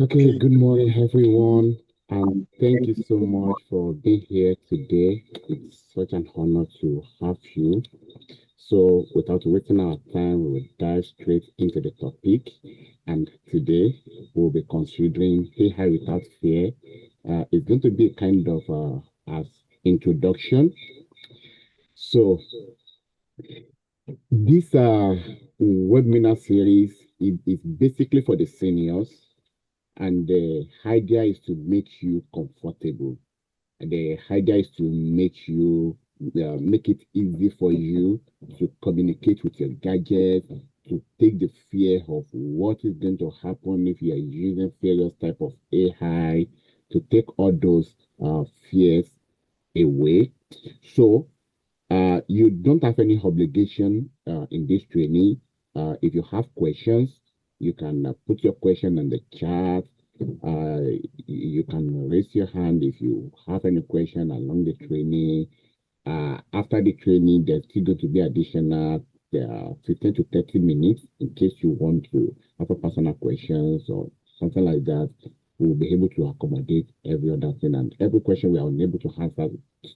Okay, good morning, everyone, and thank you so much for being here today. It's such an honor to have you. So, without wasting our time, we will dive straight into the topic. And today, we'll be considering AI without fear. It's going to be a kind of as introduction. So, this webinar series is basically for the seniors, and the idea is to make you comfortable. The idea is to make it easy for you to communicate with your gadget, to take the fear of what is going to happen if you are using various type of AI, to take all those fears away. So you don't have any obligation in this training. If you have questions, you can put your question in the chat. You can raise your hand if you have any question along the training. After the training, there's still going to be additional 15 to 30 minutes in case you want to have a personal questions or something like that. We'll be able to accommodate every other thing, and every question we are unable to answer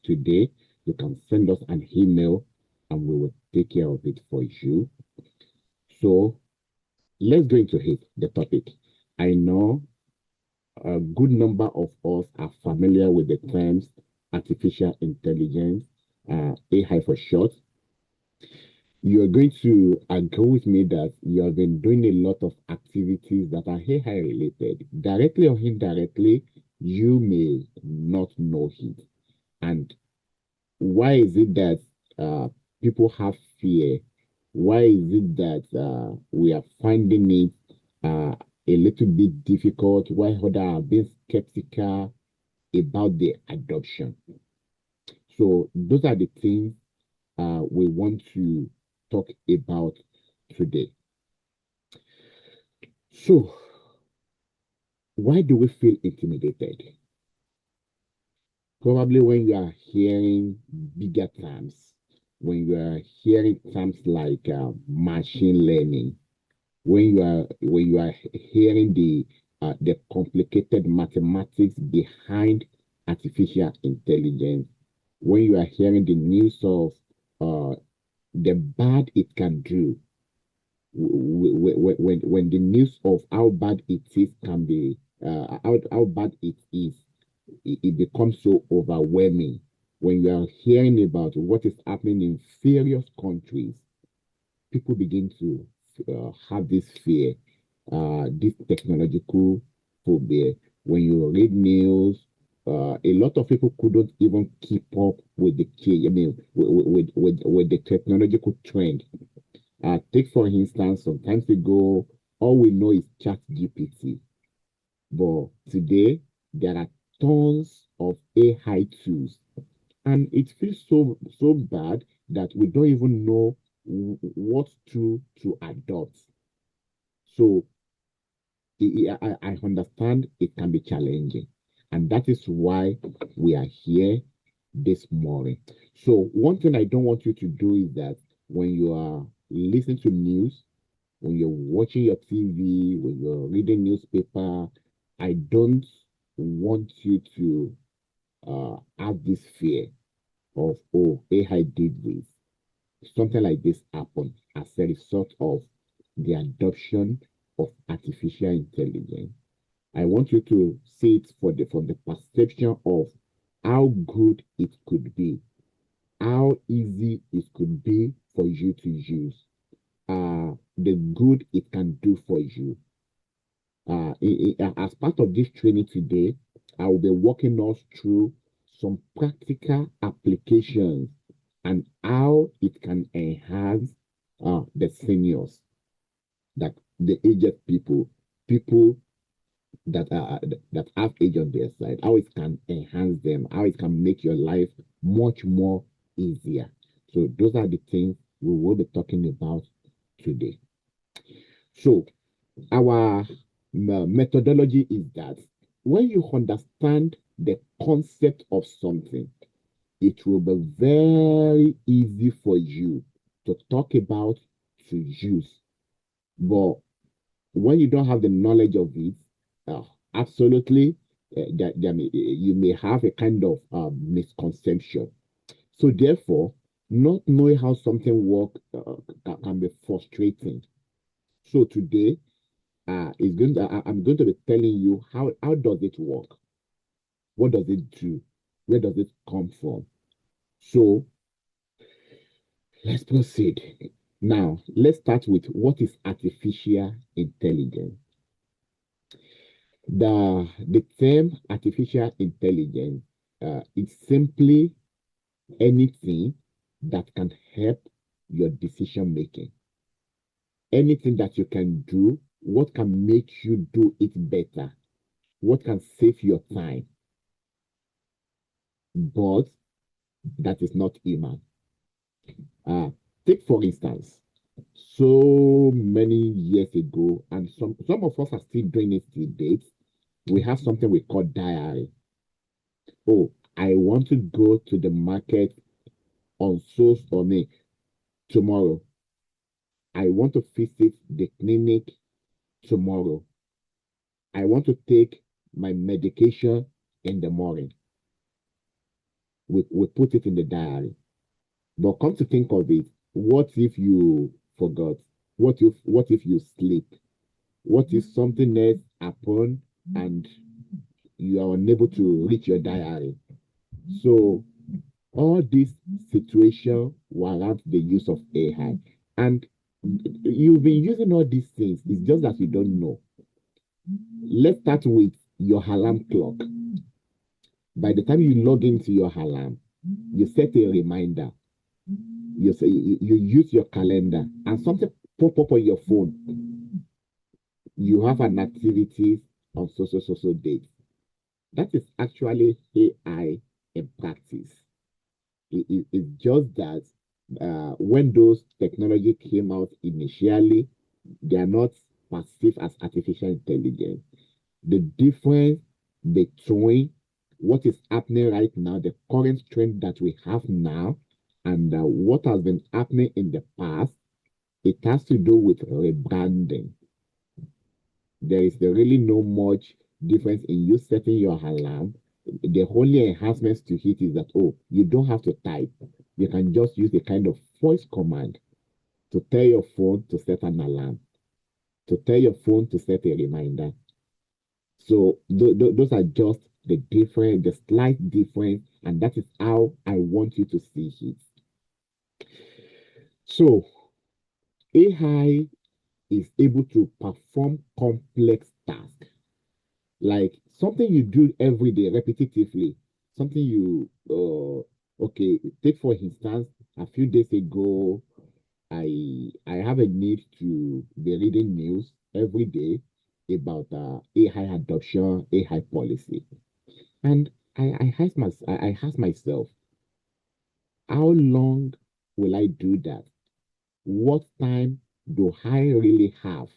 today, you can send us an email and we will take care of it for you. So let's go into it, the topic. I know a good number of us are familiar with the terms artificial intelligence, AI for short. You're going to agree with me that you have been doing a lot of activities that are AI related. Directly or indirectly, you may not know it. And why is it that people have fear? Why is it that we are finding it a little bit difficult? Why others are being skeptical about the adoption? So those are the things we want to talk about today. So why do we feel intimidated? Probably when you are hearing bigger terms, when you are hearing terms like machine learning, when you are hearing the complicated mathematics behind artificial intelligence, when you are hearing the news of uh, the bad it can do, when the news of how bad it is can be how bad it is, it becomes so overwhelming. When you are hearing about what is happening in various countries, people begin to have this fear, this technological phobia. When you read news, a lot of people couldn't even keep up with the change. I mean, with the technological trend. Take for instance, sometimes ago, all we know is Chat GPT, but today there are tons of AI tools, and it feels so bad that we don't even know what to adopt. So I understand it can be challenging, and that is why we are here this morning. So one thing I don't want you to do is that when you are listening to news, when you're watching your TV, when you're reading newspaper, I don't want you to have this fear of, oh, AI did this. Something like this happened as a result of the adoption of artificial intelligence. I want you to see it from the perception of how good it could be, how easy it could be for you to use, the good it can do for you. As part of this training today, I will be walking us through some practical applications and how it can enhance the seniors, that the aged people, people that have age on their side, how it can enhance them, how it can make your life much more easier. So those are the things we will be talking about today. So our methodology is that when you understand the concept of something, it will be very easy for you to talk about, to use. But when you don't have the knowledge of it, absolutely, you may have a kind of misconception. So therefore, not knowing how something works can be frustrating. So today, I'm going to be telling you how does it work? What does it do? Where does it come from? So let's proceed. Now, let's start with what is artificial intelligence. The term artificial intelligence is simply anything that can help your decision making. Anything that you can do, what can make you do it better, what can save your time, but that is not human. Uh, Take for instance, so many years ago, and some of us are still doing it till date. We have something we call diary. Oh, I want to go to the market on so or me tomorrow. I want to visit the clinic tomorrow. I want to take my medication in the morning. We put it in the diary. But come to think of it, what if you forgot? What if you sleep? What if something else happened and you are unable to reach your diary? So all these situations warrant the use of AI. And you've been using all these things. It's just that you don't know. Let's start with your alarm clock. By the time you log into your alarm, you set a reminder. You use your calendar and something pop up on your phone. You have an activity on so date. That is actually AI in practice. It's just that when those technology came out initially, they are not perceived as artificial intelligence. The difference between what is happening right now, the current trend that we have now, and what has been happening in the past, it has to do with rebranding. There is really no much difference in you setting your alarm. The only enhancements to it is that, oh, you don't have to type. You can just use a kind of voice command to tell your phone to set an alarm, to tell your phone to set a reminder. So those are just the slight difference, and that is how I want you to see it. So AI is able to perform complex tasks, like something you do every day repetitively, something you okay, take for instance, a few days ago, I have a need to be reading news every day about AI adoption, AI policy. And I ask myself, how long will I do that? What time do I really have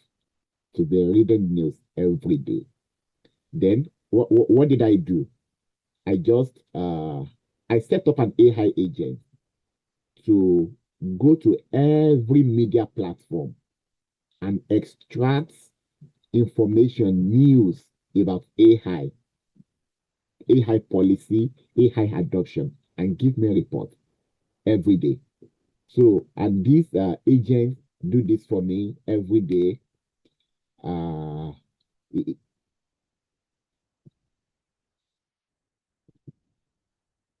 to be reading news every day? Then what did I do? I just I set up an AI agent to go to every media platform and extract information, news about AI policy, AI adoption, and give me a report every day. So, and these agents do this for me every day. Uh, it-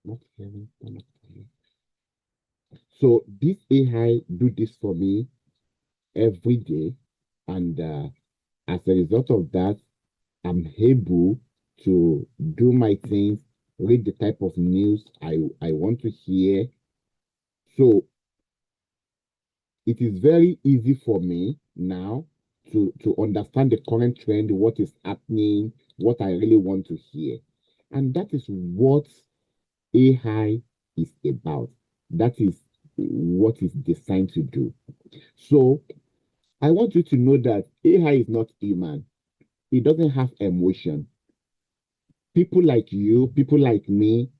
not hearing, not hearing. So this AI do this for me every day, and as a result of that, I'm able to do my things, read the type of news I want to hear. So it is very easy for me now to understand the current trend, what is happening, what I really want to hear. And that is what AI is about. That is what it's designed to do. So I want you to know that AI is not human. It doesn't have emotion. People like you, people like me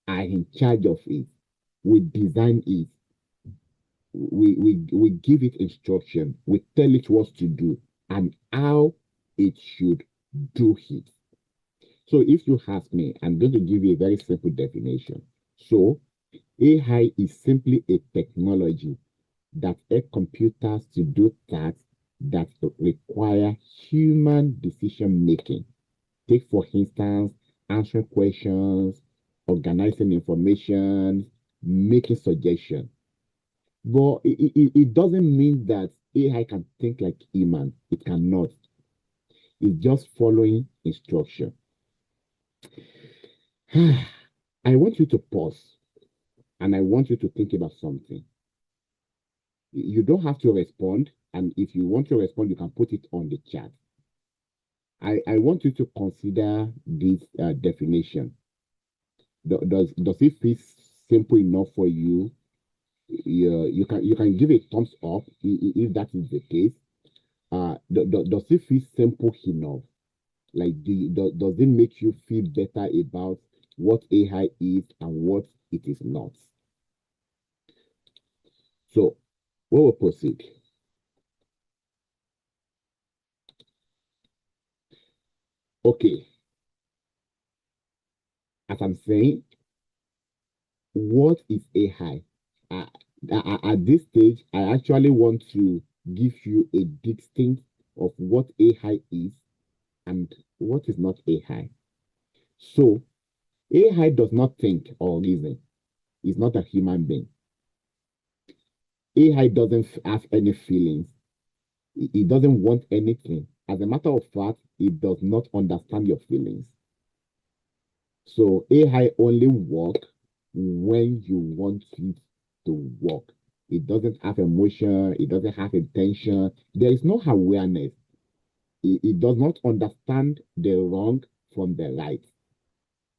are in charge of it. We design it. We give it instruction. We tell it what to do and how it should do it. So if you ask me, I'm going to give you a very simple definition. So AI is simply a technology that helps computers to do tasks that require human decision making. Take, for instance, answering questions, organizing information, making suggestions. But it doesn't mean that AI can think like human. It cannot. It's just following instruction. I want you to pause and I want you to think about something. You don't have to respond, and if you want to respond, you can put it on the chat. I want you to consider this definition. Does it feel simple enough for you? You can give a thumbs up if that is the case. Does it feel simple enough? Like, does it make you feel better about what AI is and what it is not? So, we will proceed. Okay, as I'm saying, what is AI? Uh, at this stage, I actually want to give you a distinct of what AI is and what is not AI. So, AI does not think or reason. It's not a human being. AI doesn't have any feelings. It doesn't want anything. As a matter of fact, it does not understand your feelings. So AI only work when you want it to work. It doesn't have emotion. It doesn't have intention. There is no awareness. It does not understand the wrong from the right.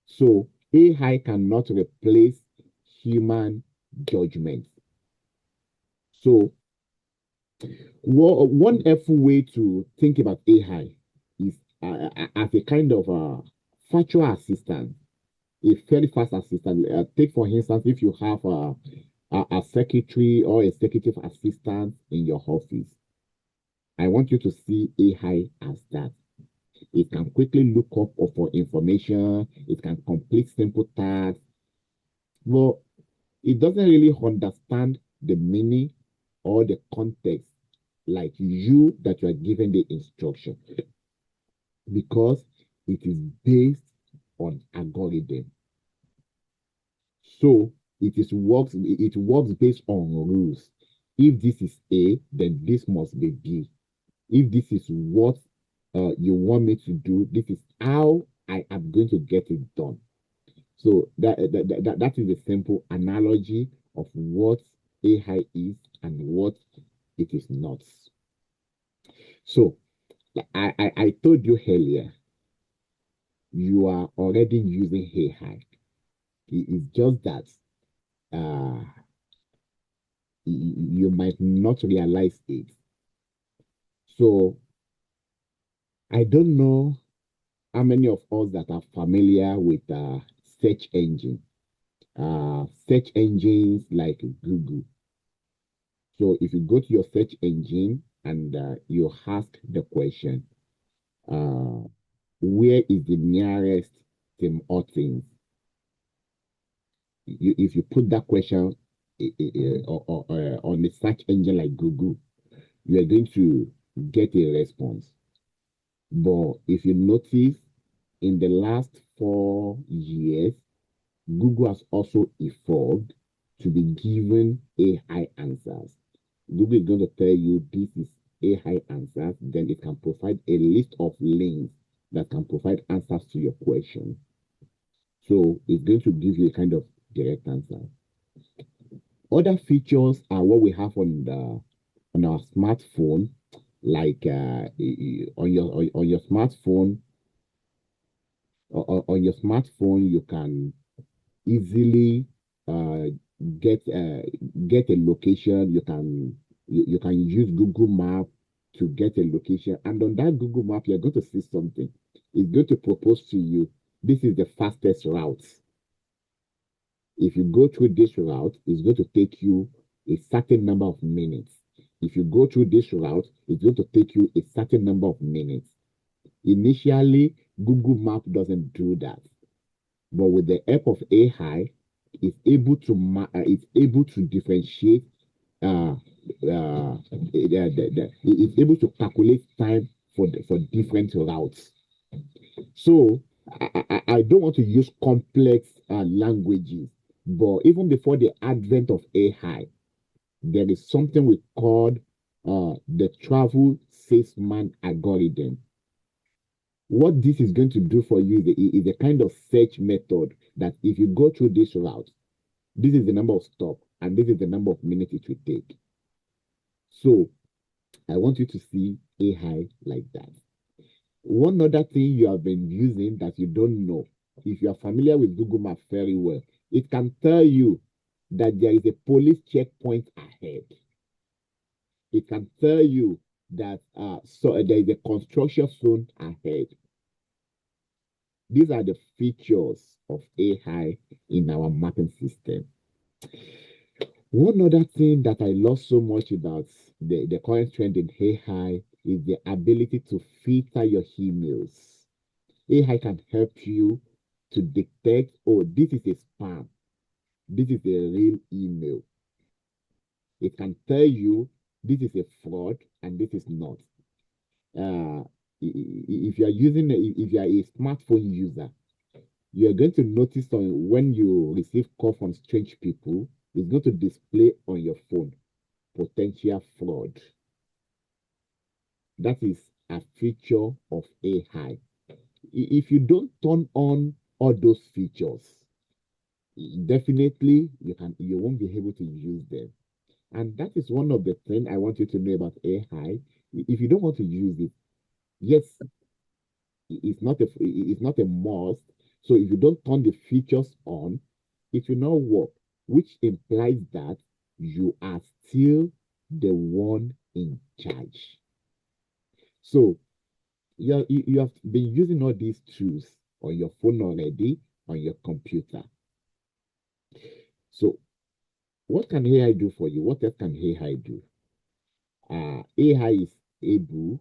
So AI cannot replace human judgment. So one helpful way to think about AI is as a kind of a virtual assistant, a very fast assistant. Take, for instance, if you have a secretary or executive assistant in your office, I want you to see AI as that. It can quickly look up for information, it can complete simple tasks, but it doesn't really understand the meaning or the context like you that you are given the instruction because it is based on algorithm. So it works based on rules. If this is A, then this must be B. If this is what you want me to do, this is how I am going to get it done. So that is a simple analogy of what AI is and what it is not. So I told you earlier, you are already using AI. It's just that uh, you might not realize it. So I don't know how many of us that are familiar with search engine, search engines like Google. So if you go to your search engine and you ask the question, uh, where is the nearest Tim Hortons? If you put that question on the search engine like Google, you are going to get a response. But if you notice, in the last 4 years, Google has also evolved to be given AI answers. Google is going to tell you this is AI answers, then it can provide a list of links that can provide answers to your question. So it's going to give you a kind of direct answer. Other features are what we have on our smartphone, like on your smartphone. On your smartphone, you can easily uh, get uh, get a location. You can use Google Map to get a location, and on that Google Map, you're going to see something. It's going to propose to you this is the fastest route. If you go through this route, it's going to take you a certain number of minutes. If you go through this route, it's going to take you a certain number of minutes. Initially, Google Map doesn't do that. But with the help of AI, it's able to differentiate. It's able to calculate time for different routes. So I don't want to use complex languages, but even before the advent of AI, there is something we call the travel salesman algorithm. What this is going to do for you is a kind of search method that if you go through this route, this is the number of stop and this is the number of minutes it will take. So I want you to see AI like that. One other thing you have been using that you don't know, if you are familiar with Google Maps very well, it can tell you that there is a police checkpoint ahead. It can tell you that there is a construction zone ahead. These are the features of AI in our mapping system. One other thing that I love so much about the current trend in AI is the ability to filter your emails. AI can help you to detect, oh, this is a spam, this is a real email. It can tell you this is a fraud and this is not. If you are if you are a smartphone user, you are going to notice when you receive call from strange people, it's going to display on your phone potential fraud. That is a feature of AI. If you don't turn on all those features, definitely you won't be able to use them. And that is one of the things I want you to know about AI. If you don't want to use it, yes, it's not a must. So if you don't turn the features on, it will not work, which implies that you are still the one in charge. So you have been using all these tools on your phone already, on your computer. So what can AI do for you? What else can AI do? AI is able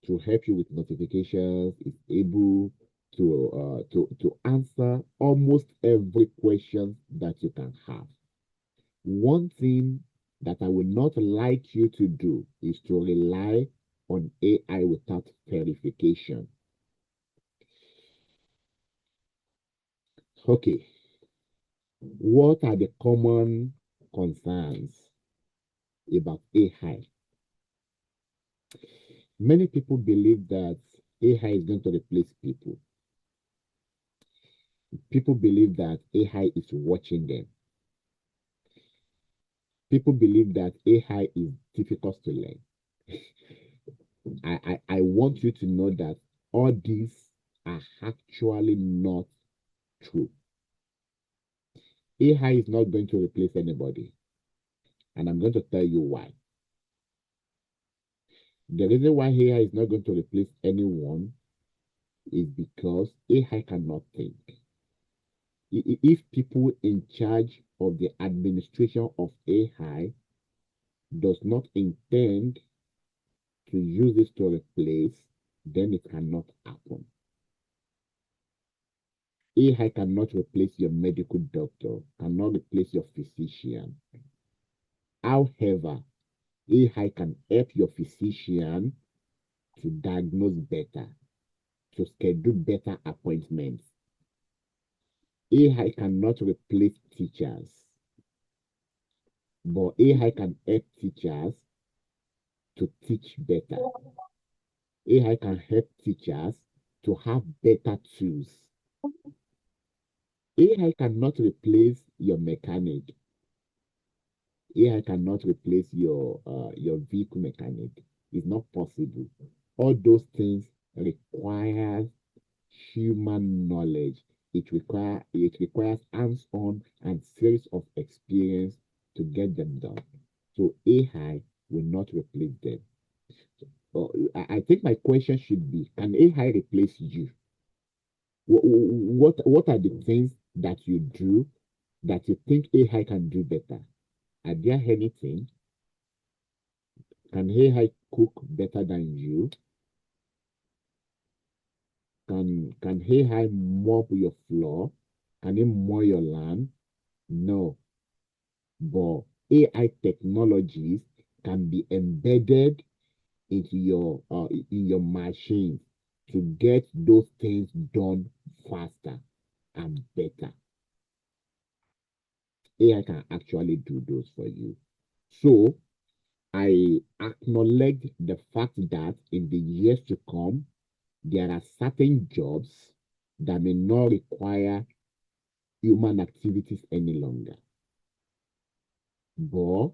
to help you with notifications. It's able to answer almost every question that you can have. One thing that I would not like you to do is to rely on AI without verification. Okay, what are the common concerns about AI? Many people believe that AI is going to replace people. People believe that AI is watching them. People believe that AI is difficult to learn. I want you to know that all these are actually not true. AI is not going to replace anybody, and I'm going to tell you why. The reason why AI is not going to replace anyone is because AI cannot think. If people in charge of the administration of AI does not intend to use this to replace, then it cannot happen. AI cannot replace your medical doctor, cannot replace your physician. However, AI can help your physician to diagnose better, to schedule better appointments. AI cannot replace teachers, but AI can help teachers to teach better. AI can help teachers to have better tools. AI cannot replace your mechanic. AI cannot replace your vehicle mechanic. It's not possible. All those things require human knowledge. It requires hands-on and series of experience to get them done. So AI will not replace them. I think my question should be: can AI replace you? What are the things that you do that you think AI can do better? Are there anything? Can AI cook better than you? Can AI mop your floor? Can it mow your land? No. But AI technologies can be embedded into your machine to get those things done faster and better. AI can actually do those for you. So I acknowledge the fact that in the years to come, there are certain jobs that may not require human activities any longer. But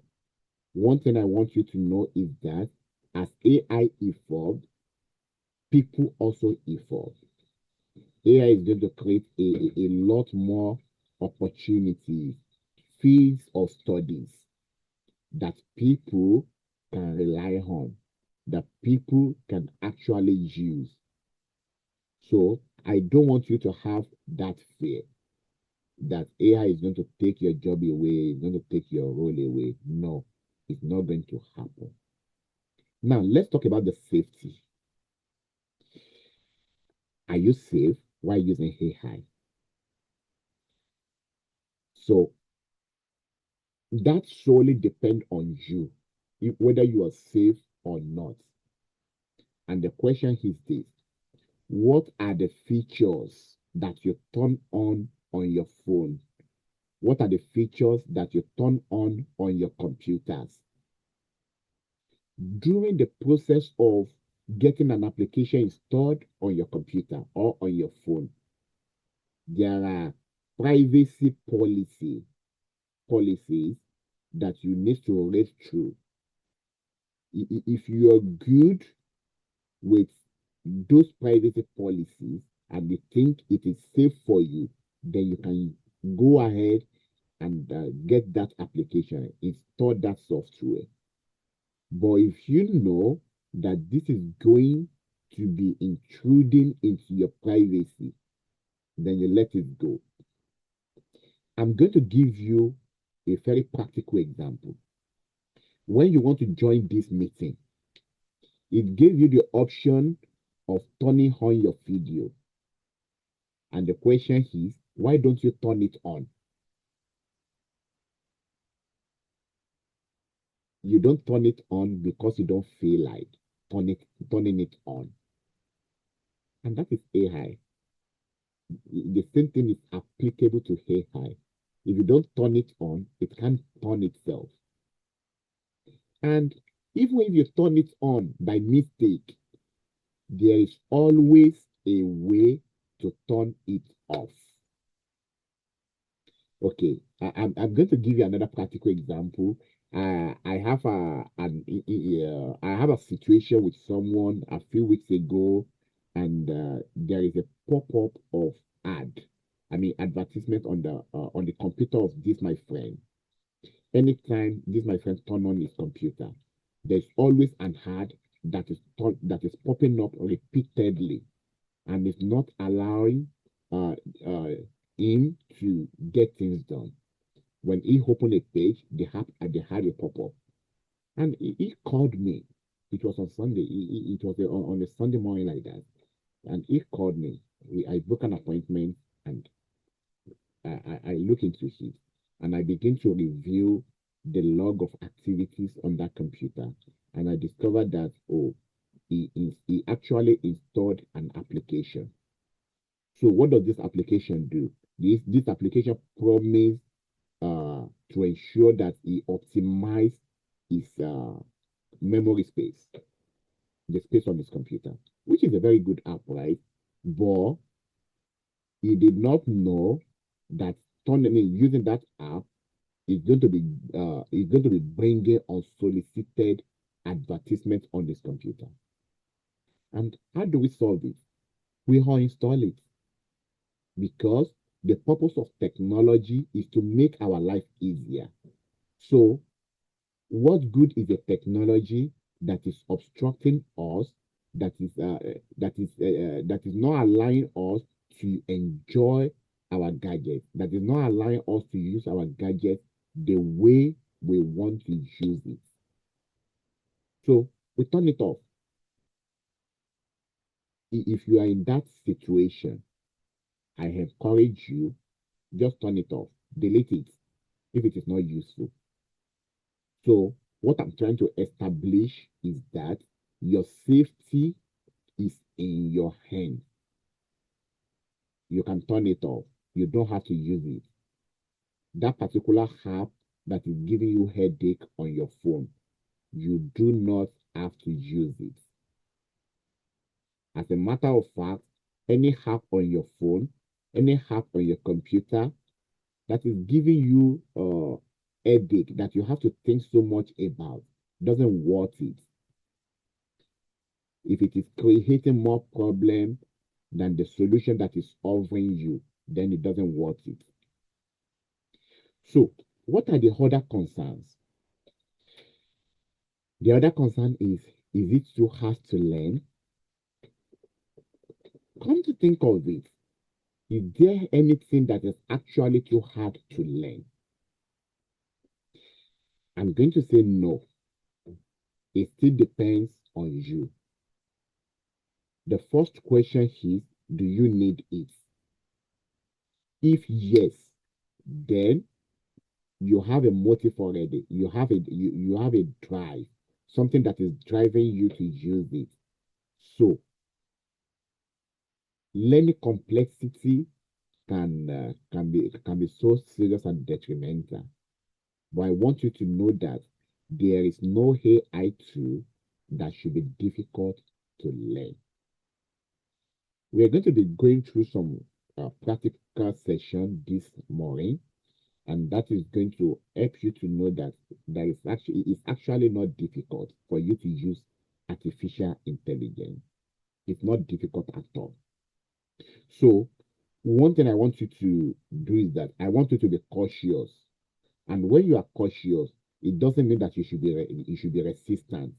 one thing I want you to know is that as AI evolved, people also evolve. AI is going to create a lot more opportunities, fields of studies that people can rely on, that people can actually use. So I don't want you to have that fear that AI is going to take your job away, is going to take your role away. No, it's not going to happen. Now, let's talk about the safety. Are you safe while using AI? So that solely depends on you, whether you are safe or not. And the question is this: what are the features that you turn on your phone? What are the features that you turn on your computers? During the process of getting an application installed on your computer or on your phone, there are privacy policies that you need to read through. If you are good with those privacy policies and you think it is safe for you, then you can go ahead and get that application, install that software. But if you know that this is going to be intruding into your privacy, then you let it go. I'm going to give you a very practical example. When you want to join this meeting, it gave you the option of turning on your video. And the question is, why don't you turn it on? You don't turn it on because you don't feel like turning it on. And that is AI. The same thing is applicable to AI. If you don't turn it on, it can't turn itself. And even if you turn it on by mistake, there is always a way to turn it off. Okay, I'm going to give you another practical example. I have I have a situation with someone a few weeks ago, and there is a pop-up of ad. I mean, advertisement on the computer of this my friend. Anytime this my friend turn on his computer, there's always an ad that is popping up repeatedly and is not allowing uh, uh, him to get things done. When he opened a page, they had a pop up, and he called me. It was on Sunday. It was on a Sunday morning like that, and he called me. I booked an appointment, and I look into it, and I begin to review the log of activities on that computer, and I discovered that he actually installed an application. So what does this application do? This application promise to ensure that he optimize his memory space, the space on his computer, which is a very good app, right? But he did not know that using that app is going to be bringing unsolicited advertisement on this computer. And how do we solve it? We uninstall it because the purpose of technology is to make our life easier. So, what good is a technology that is obstructing us, that is not allowing us to enjoy our gadgets, that is not allowing us to use our gadgets the way we want to use it? So we turn it off. If you are in that situation, I encourage you, just turn it off, delete it if it is not useful. So, what I'm trying to establish is that your safety is in your hand. You can turn it off. You don't have to use it. That particular app that is giving you headache on your phone, you do not have to use it. As a matter of fact, any app on your phone, any app on your computer that is giving you headache that you have to think so much about doesn't worth it. If it is creating more problem than the solution that is offering you, then it doesn't worth it. So, what are the other concerns? The other concern is it too hard to learn? Come to think of it, is there anything that is actually too hard to learn? I'm going to say no. It still depends on you. The first question is, do you need it? If yes, then you have a motive already. You have a drive, something that is driving you to use it. So learning complexity can be so serious and detrimental. But I want you to know that there is no AI tool that should be difficult to learn. We are going to be going through some practical session this morning, and that is going to help you to know that it's actually not difficult for you to use artificial intelligence. It's not difficult at all. So one thing I want you to do is that I want you to be cautious. And when you are cautious, it doesn't mean that you should be resistant.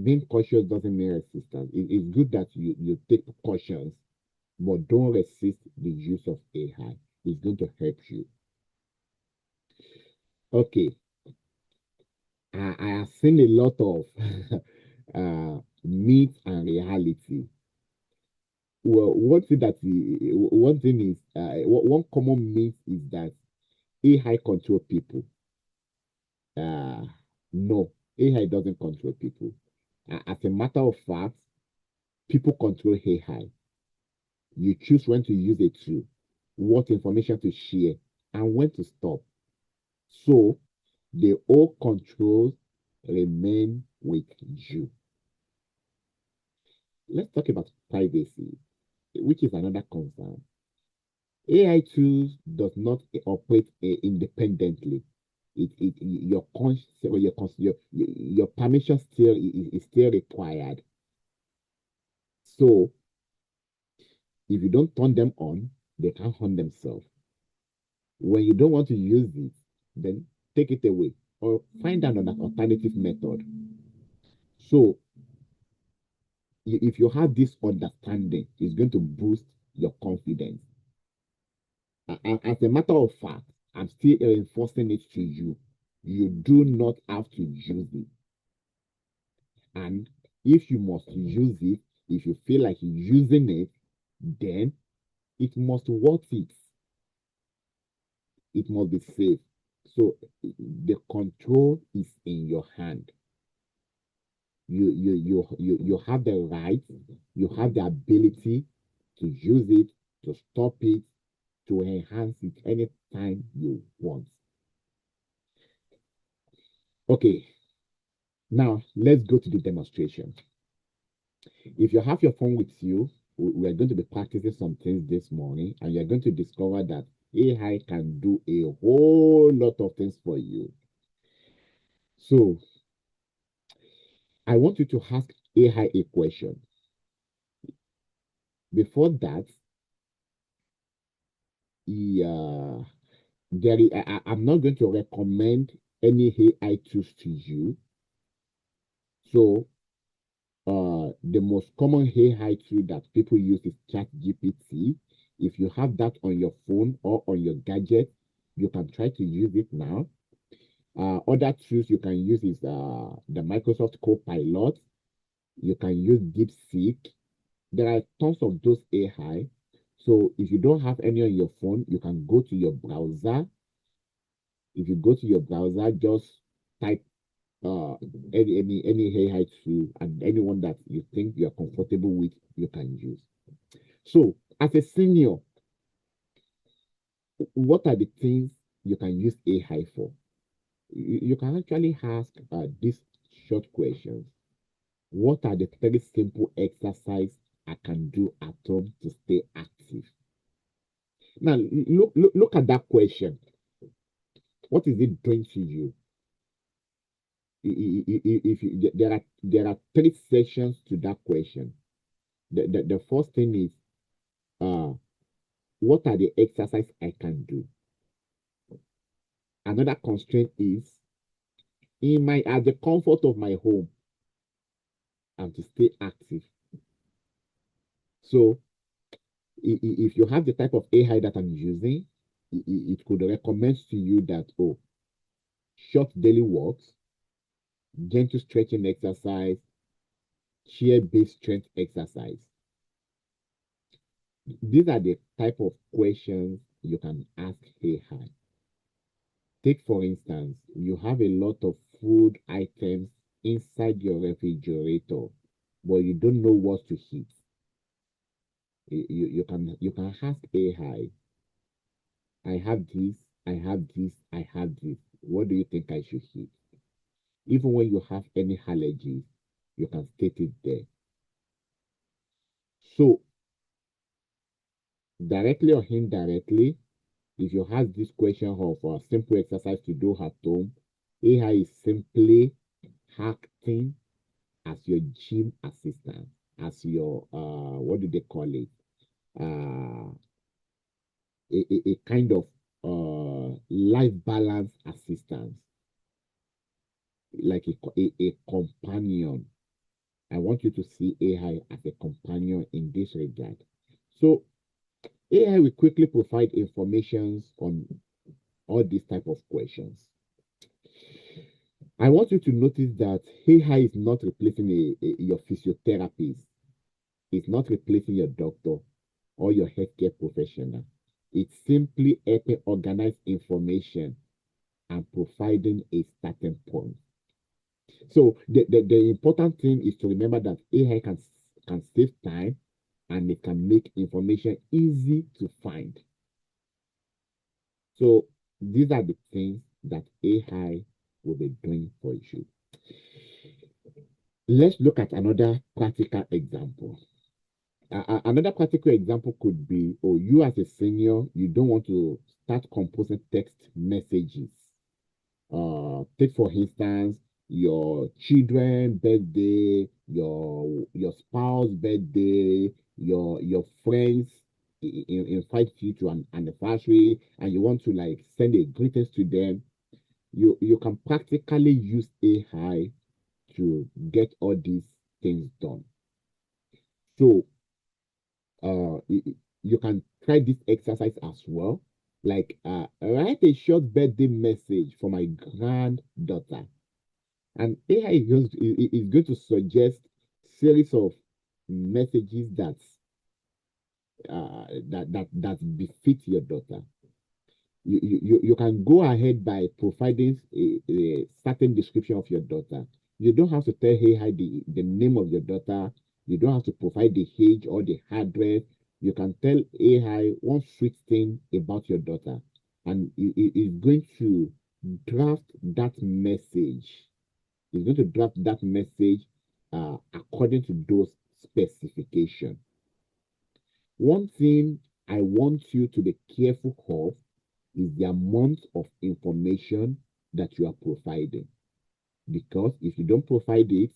Being cautious doesn't mean resistance. It's good that you take cautions, but don't resist the use of AI. It's going to help you. Okay, I have seen a lot of myth and reality. Well, one thing is one common myth is that AI control people. Uh, no, AI doesn't control people. As a matter of fact, people control AI. You choose when to use a tool, what information to share, and when to stop. So the whole control remain with you. Let's talk about privacy, which is another concern. AI tools does not operate independently. Your your permission still is still required. So if you don't turn them on, they can't harm themselves. When you don't want to use it, then take it away or find another alternative method. So if you have this understanding, it's going to boost your confidence. As a matter of fact, I'm still reinforcing it to you. You do not have to use it. And if you must use it, if you feel like using it, then it must worth it. It must be safe. So the control is in your hand. You have the right, you have the ability to use it, to stop it, to enhance it anytime you want. Okay, now let's go to the demonstration. If you have your phone with you, we are going to be practicing some things this morning, and you're going to discover that AI can do a whole lot of things for you. So I want you to ask AI a question. Before that, yeah, I'm not going to recommend any AI tools to you. So the most common AI tool that people use is ChatGPT. If you have that on your phone or on your gadget, you can try to use it now. Other tools you can use is the Microsoft Copilot. You can use DeepSeek. There are tons of those AI. So if you don't have any on your phone, you can go to your browser. If you go to your browser, just type uh any AI tool, and anyone that you think you're comfortable with, you can use. So as a senior, what are the things you can use AI for? You can actually ask these short questions. What are the 3 simple exercises I can do at home to stay active? Now, look at that question. What is it doing to you? If you, there are 3 sections to that question. The first thing is, uh, what are the exercises I can do? Another constraint is, at the comfort of my home, and to stay active. So if you have the type of AI that I'm using, it could recommend to you that, oh, short daily walks, gentle stretching exercise, chair-based strength exercise. These are the type of questions you can ask AI. Take, for instance, you have a lot of food items inside your refrigerator, but you don't know what to eat. You can ask AI, I have this, I have this, I have this. What do you think I should eat? Even when you have any allergies, you can state it there. So, directly or indirectly, if you have this question of a simple exercise to do at home, AI is simply acting as your gym assistant, as your what do they call it? Uh, a kind of life balance assistance, like a companion. I want you to see AI as a companion in this regard. So AI will quickly provide information on all these type of questions. I want you to notice that AI is not replacing your physiotherapist. It's not replacing your doctor or your healthcare professional. It's simply helping organize information and providing a starting point. So the important thing is to remember that AI can save time, and it can make information easy to find. So these are the things that AI will be doing for you. Let's look at another practical example. Another practical example could be, oh, you as a senior, you don't want to start composing text messages. Take for instance your children birthday, your spouse birthday, your friends invite you to an anniversary, and you want to like send a greetings to them. You can practically use AI to get all these things done. So you can try this exercise as well. Like, write a short birthday message for my granddaughter. And AI is going to suggest series of messages that befit your daughter. You can go ahead by providing a certain description of your daughter. You don't have to tell AI the name of your daughter. You don't have to provide the age or the address. You can tell AI one sweet thing about your daughter, and it is going to draft that message. It's going to draft that message according to those specifications. One thing I want you to be careful of is the amount of information that you are providing. Because if you don't provide it,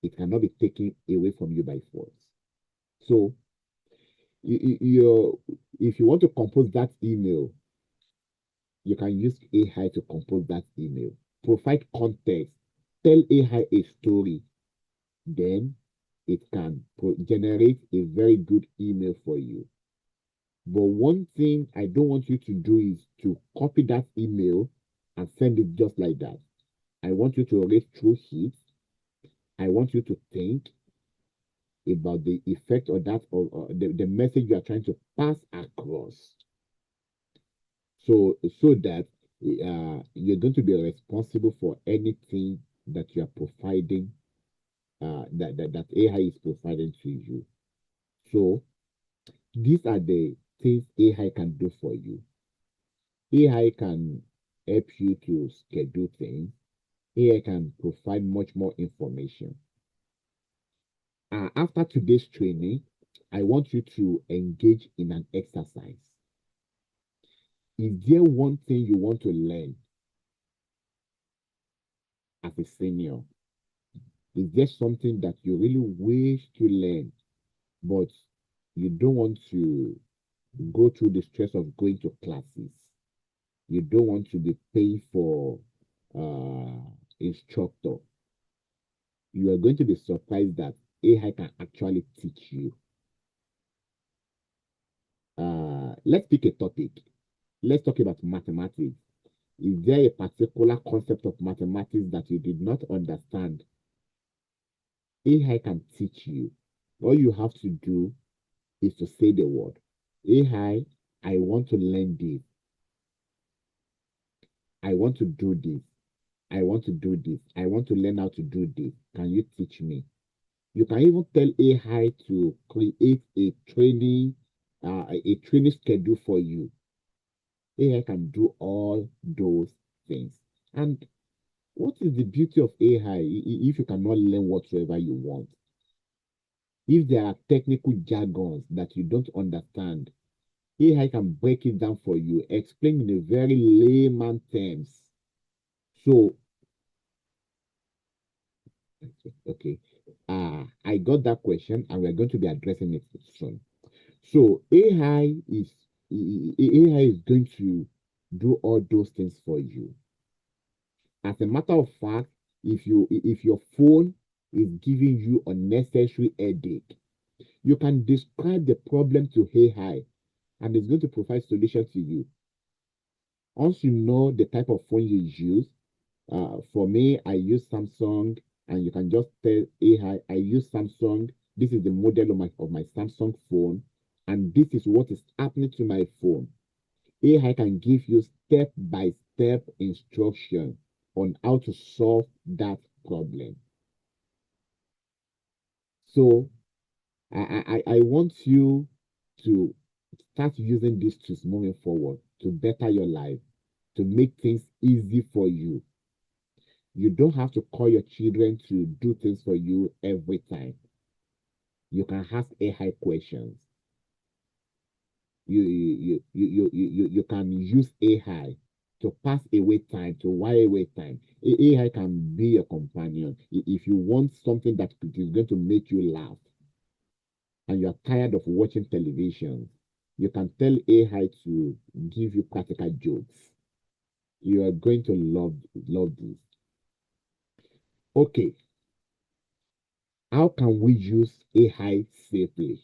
it cannot be taken away from you by force. So, if you want to compose that email, you can use AI to compose that email. Provide context. Tell AI a story. Then it can generate a very good email for you. But one thing I don't want you to do is to copy that email and send it just like that. I want you to read through it, I want you to think about the effect of that, or the message you are trying to pass across. So that you're going to be responsible for anything that you are providing, that AI is providing to you. So these are the things AI can do for you. AI can help you to schedule things. AI can provide much more information. After today's training, I want you to engage in an exercise. Is there one thing you want to learn as a senior? Is there something that you really wish to learn, but you don't want to go through the stress of going to classes? You don't want to be paying for instructor. You are going to be surprised that AI can actually teach you. Let's pick a topic. Let's talk about mathematics. Is there a particular concept of mathematics that you did not understand? AI can teach you. All you have to do is to say the word, AI, I want to learn this. I want to do this. I want to do this. I want to learn how to do this. Can you teach me? You can even tell AI to create a training schedule for you. AI can do all those things. And what is the beauty of AI if you cannot learn whatsoever you want? If there are technical jargons that you don't understand, AI can break it down for you, explain in a very layman terms. So, okay, I got that question, and we're going to be addressing it soon. So, AI is going to do all those things for you. As a matter of fact, if your phone is giving you unnecessary headache, you can describe the problem to AI, and it's going to provide solution to you. Once you know the type of phone you use, for me, I use Samsung, and you can just tell AI, I use Samsung. This is the model of my Samsung phone, and this is what is happening to my phone. AI can give you step by step instruction on how to solve that problem. So I want you to start using these tools moving forward to better your life, to make things easy for you. You don't have to call your children to do things for you every time. You can ask AI questions. You can use AI to pass away time, to while away time. AI can be your companion. If you want something that is going to make you laugh and you're tired of watching television, you can tell AI to give you practical jokes. You are going to love this. Okay, how can we use AI safely?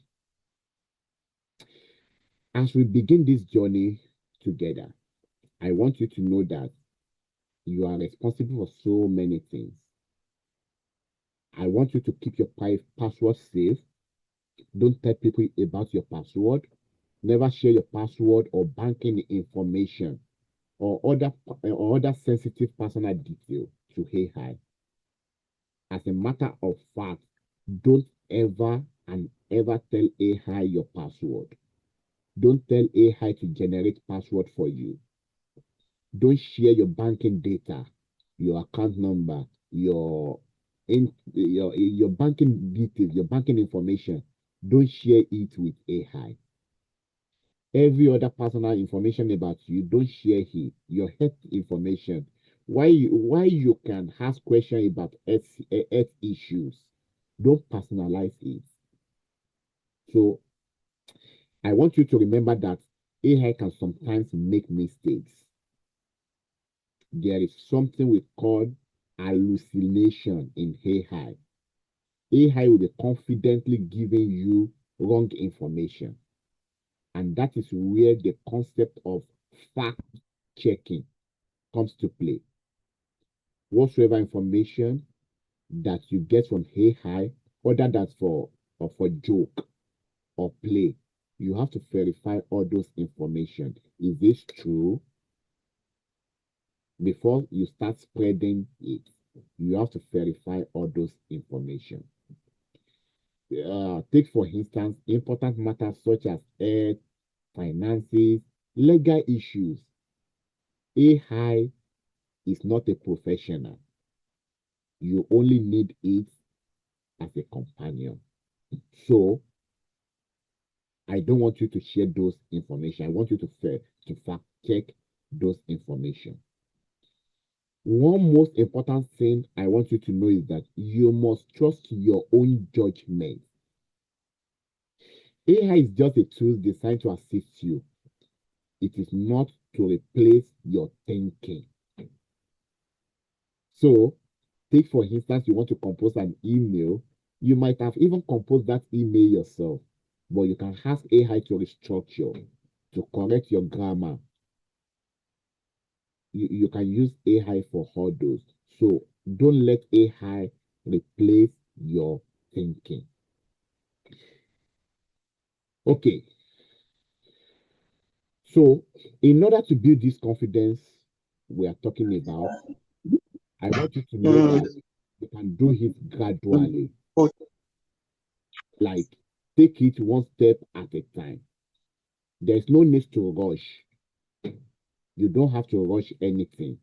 As we begin this journey together, I want you to know that you are responsible for so many things. I want you to keep your password safe. Don't tell people about your password. Never share your password or banking information or other sensitive personal detail to AI. As a matter of fact, don't ever and ever tell AI your password. Don't tell AI to generate password for you. Don't share your banking data, your account number, your banking details, your banking information. Don't share it with AI. Every other personal information about you, don't share it. Your health information. Why you can ask questions about health issues. Don't personalize it. So I want you to remember that AI can sometimes make mistakes. There is something we call hallucination in AI. AI will be confidently giving you wrong information. And that is where the concept of fact checking comes to play. Whatsoever information that you get from AI, other than for joke or play, you have to verify all those information. Is this true? Before you start spreading it, you have to verify all those information. Take for instance important matters such as health, finances, legal issues. AI is not a professional. You only need it as a companion. So I don't want you to share those information. I want you to fact check those information. One most important thing I want you to know is that you must trust your own judgment. AI is just a tool designed to assist you. It is not to replace your thinking. So, take for instance, you want to compose an email. You might have even composed that email yourself, but you can ask AI to restructure, to correct your grammar. You can use AI for all those. So, don't let AI replace your thinking. Okay, so in order to build this confidence we are talking about, I want you to know that you can do it gradually. Like, take it one step at a time. There's no need to rush. You don't have to rush anything.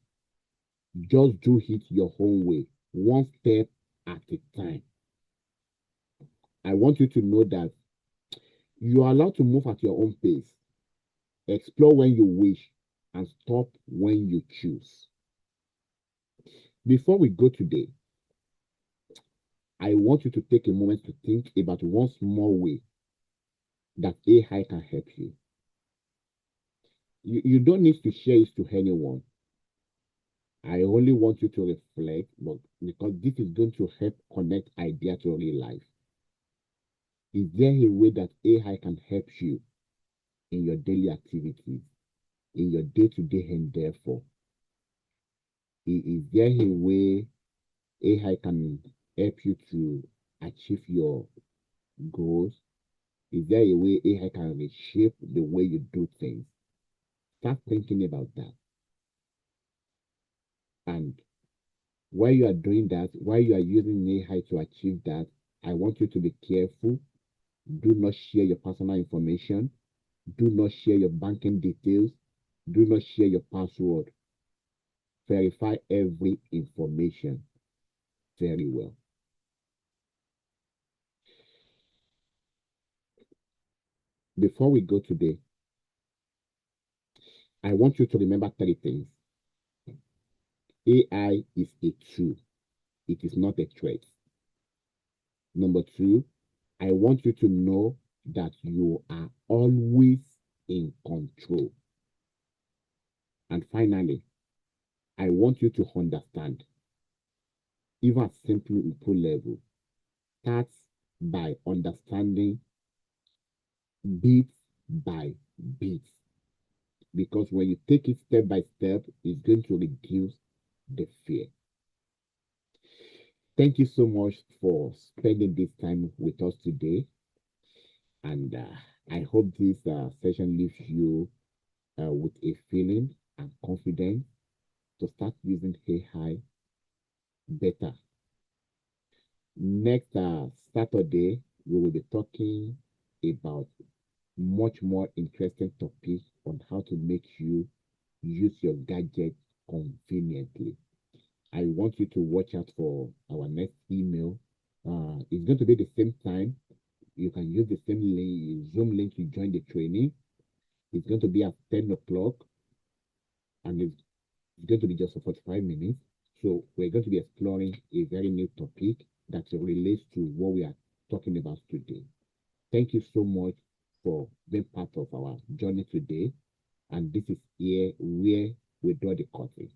Just do it your own way, one step at a time. I want you to know that you are allowed to move at your own pace, explore when you wish, and stop when you choose. Before we go today, I want you to take a moment to think about one small way that AI can help you. You don't need to share it to anyone. I only want you to reflect, but because this is going to help connect idea to real life. Is there a way that AI can help you in your daily activities, in your day-to-day endeavor? Is there a way AI can help you to achieve your goals? Is there a way AI can reshape the way you do things? Start thinking about that. And while you are doing that, while you are using AI to achieve that, I want you to be careful. Do not share your personal information. Do not share your banking details. Do not share your password. Verify every information very well. Before we go today, I want you to remember three things. AI is a tool. It is not a threat. Number two, I want you to know that you are always in control. And finally, I want you to understand, even at simple level, starts by understanding bit by bit. Because when you take it step by step, it's going to reduce the fear. Thank you so much for spending this time with us today. And I hope this session leaves you with a feeling and confidence to start using AI better. Next Saturday, we will be talking about much more interesting topics on how to make you use your gadget conveniently. I want you to watch out for our next email. It's going to be the same time. You can use the same link, Zoom link to join the training. It's going to be at 10 o'clock and it's going to be just for 45 minutes. So we're going to be exploring a very new topic that relates to what we are talking about today. Thank you so much for being part of our journey today. And this is here where we draw the curtain.